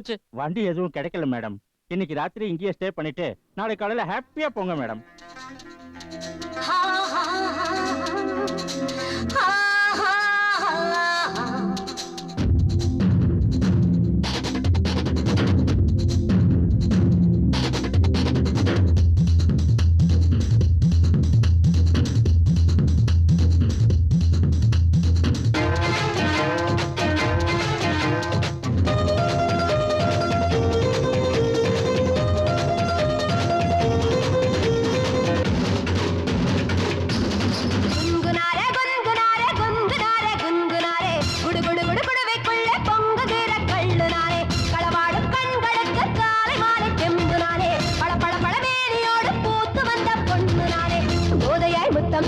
போச்சு? வண்டி எதுவும் கிடைக்கல மேடம். இன்னைக்கு ராத்திரி இங்கேயே ஸ்டே பண்ணிட்டு நாளை காலையில ஹாப்பியா போங்க மேடம்.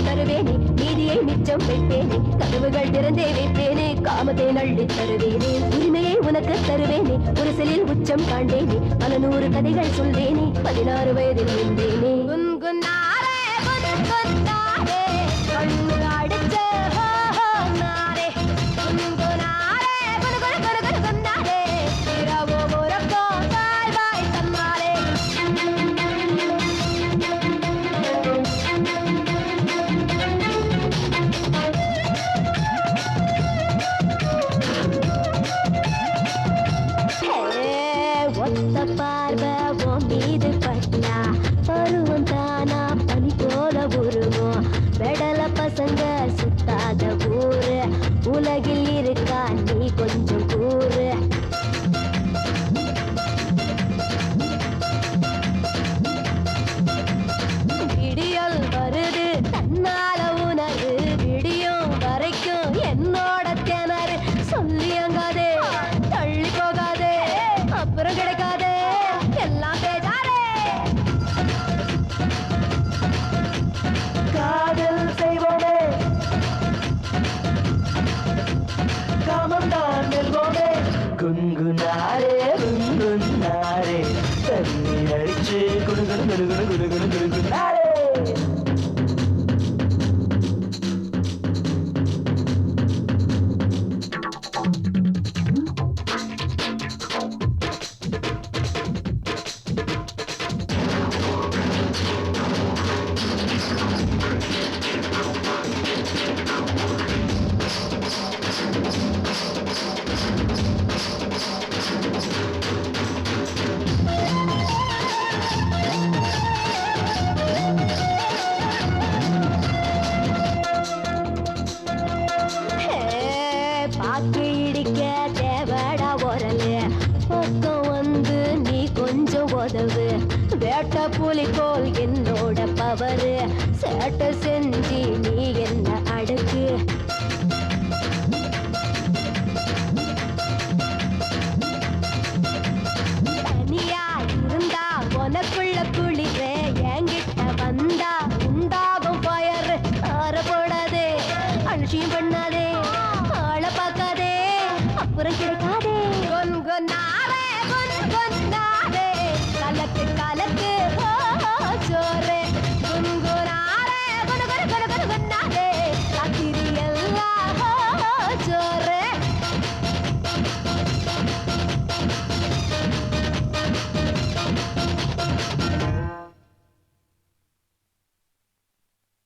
தருவேனே நீதியை மிச்சம் வைப்பேனே கதவுகள் திறந்தே வைப்பேனே காமத்தை நள்ளி தருவேனே உரிமையை உனக்கு தருவேனே ஒரு சிலில் உச்சம் காண்டேனே பல 100 கதைகள் சொல்வேனே 16 வயதில் நின்றேனே குன்குன்னாரே குன்குன்னாரே கண்ணு அடிச்ச நாரே குன்குன்னாரே குன்குன குன்குன குன்னாரே இரவோ முரக்கோ தாழ்வாய் தன்னாரே ஒத்த பார்வை உன் மீது பட்டா பருவம் தானா பனி போல உருவோம் வெடல பசங்க சுத்தாத ஊரு உலகில் இருக்கா நீ கொஞ்சம் கூறு விடியல் வருது தன்னால உணரு விடியும் வரைக்கும் என்னோட திணறு சொல்லியங்காதே தள்ளி போகாதே அப்புறம் கிடைக்காதே எல்லாம் பேசாதே காதல் செய்வோமே காமம் தான் வெல்வோமே குன்குனாரே குன்குன்னாரே தண்ணி அடிச்சு குடுகுடு குடுகுடு குடுகுடு குடுகுனாரே பாக்கி இடிக்க தேவடா உரலு பக்கம் வந்து நீ கொஞ்சம் உதவு வேட்ட புலிகோல் என்னோட பவரு சேட்டை செஞ்சு நீ என்ன